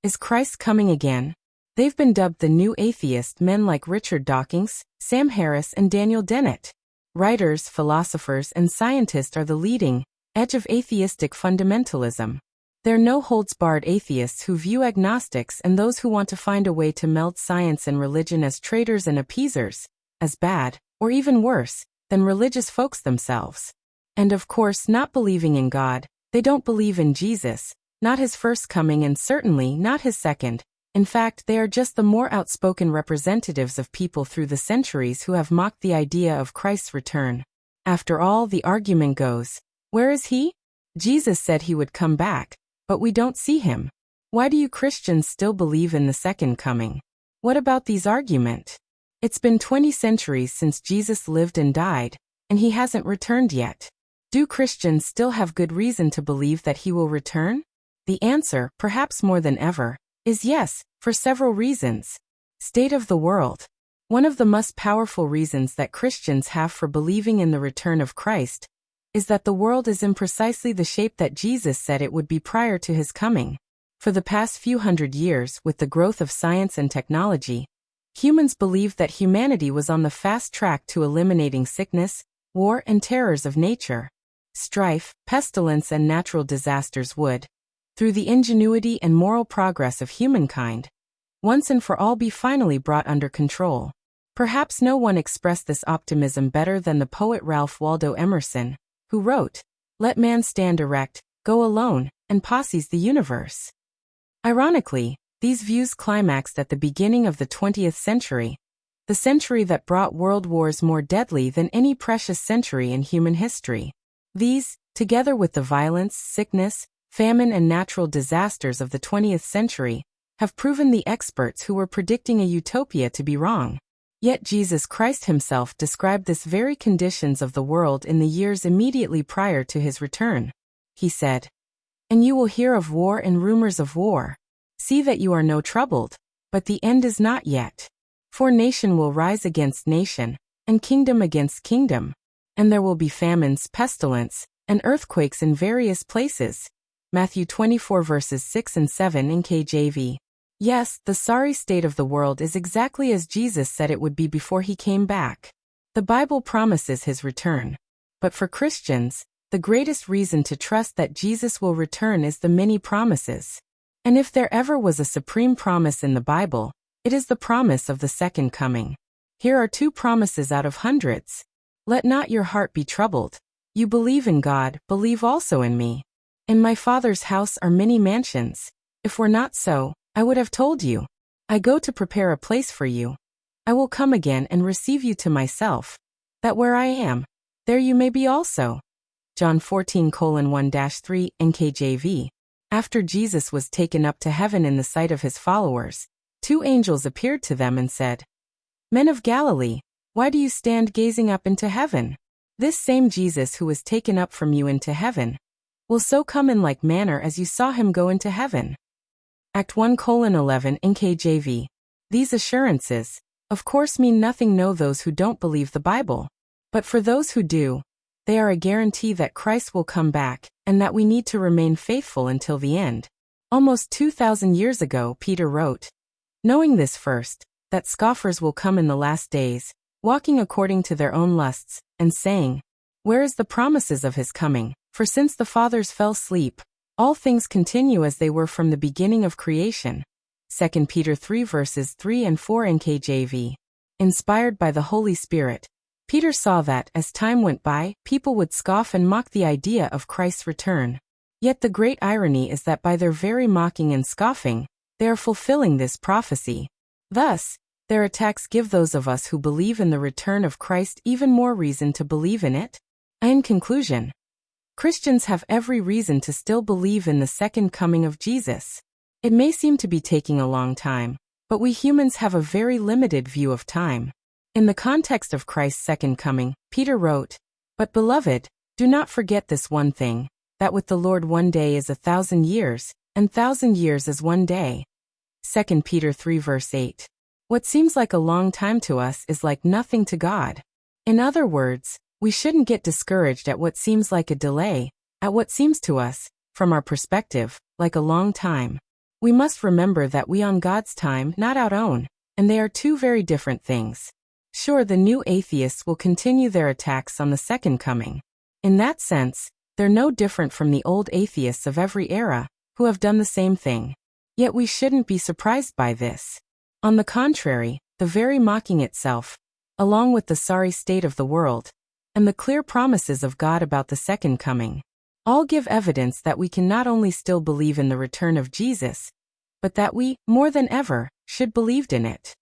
Is Christ coming again? They've been dubbed the new atheist. Men like Richard Dawkins, Sam Harris and Daniel Dennett. Writers, philosophers and scientists are the leading edge of atheistic fundamentalism. They're no-holds-barred atheists who view agnostics and those who want to find a way to meld science and religion as traitors and appeasers, as bad, or even worse, than religious folks themselves. And of course, not believing in God, they don't believe in Jesus, not his first coming and certainly not his second. In fact, they are just the more outspoken representatives of people through the centuries who have mocked the idea of Christ's return. After all, the argument goes, where is he? Jesus said he would come back, but we don't see him. Why do you Christians still believe in the second coming? What about these arguments? It's been 20 centuries since Jesus lived and died, and he hasn't returned yet. Do Christians still have good reason to believe that he will return? The answer, perhaps more than ever, is yes, for several reasons. State of the world. One of the most powerful reasons that Christians have for believing in the return of Christ is that the world is in precisely the shape that Jesus said it would be prior to his coming. For the past few hundred years, with the growth of science and technology, humans believed that humanity was on the fast track to eliminating sickness, war and terrors of nature. Strife, pestilence and natural disasters would, through the ingenuity and moral progress of humankind, once and for all be finally brought under control. Perhaps no one expressed this optimism better than the poet Ralph Waldo Emerson, who wrote, "Let man stand erect, go alone, and posses the universe." Ironically, these views climaxed at the beginning of the 20th century, the century that brought world wars more deadly than any precious century in human history. These, together with the violence, sickness, famine and natural disasters of the 20th century, have proven the experts who were predicting a utopia to be wrong. Yet Jesus Christ himself described this very conditions of the world in the years immediately prior to his return. He said, "And you will hear of war and rumors of war. See that you are no troubled, but the end is not yet. For nation will rise against nation, and kingdom against kingdom, and there will be famines, pestilence, and earthquakes in various places." Matthew 24 verses 6 and 7 NKJV. Yes, the sorry state of the world is exactly as Jesus said it would be before he came back. The Bible promises his return. But for Christians, the greatest reason to trust that Jesus will return is the many promises. And if there ever was a supreme promise in the Bible, it is the promise of the second coming. Here are two promises out of hundreds. Let not your heart be troubled. You believe in God, believe also in me. In my Father's house are many mansions. If were not so, I would have told you. I go to prepare a place for you. I will come again and receive you to myself, that where I am, there you may be also. John 14:1-3 NKJV. After Jesus was taken up to heaven in the sight of his followers, two angels appeared to them and said, "Men of Galilee, why do you stand gazing up into heaven? This same Jesus who was taken up from you into heaven will so come in like manner as you saw him go into heaven." Act 1:11 NKJV. These assurances, of course, mean nothing to those who don't believe the Bible. But for those who do, they are a guarantee that Christ will come back, and that we need to remain faithful until the end. Almost 2,000 years ago, Peter wrote, "Knowing this first, that scoffers will come in the last days, walking according to their own lusts, and saying, Where is the promises of his coming? For since the fathers fell asleep, all things continue as they were from the beginning of creation." 2 Peter 3 verses 3 and 4 NKJV. Inspired by the Holy Spirit, Peter saw that, as time went by, people would scoff and mock the idea of Christ's return. Yet the great irony is that by their very mocking and scoffing, they are fulfilling this prophecy. Thus, their attacks give those of us who believe in the return of Christ even more reason to believe in it. In conclusion, Christians have every reason to still believe in the second coming of Jesus. It may seem to be taking a long time, but we humans have a very limited view of time. In the context of Christ's second coming, Peter wrote, "But beloved, do not forget this one thing, that with the Lord 1 day is 1,000 years, and 1,000 years is 1 day." 2 Peter 3 verse 8. What seems like a long time to us is like nothing to God. In other words, we shouldn't get discouraged at what seems like a delay, at what seems to us, from our perspective, like a long time. We must remember that we on God's time, not our own, and they are two very different things. Sure, the new atheists will continue their attacks on the second coming. In that sense, they're no different from the old atheists of every era, who have done the same thing. Yet we shouldn't be surprised by this. On the contrary, the very mocking itself, along with the sorry state of the world, and the clear promises of God about the second coming, all give evidence that we can not only still believe in the return of Jesus, but that we, more than ever, should believed in it.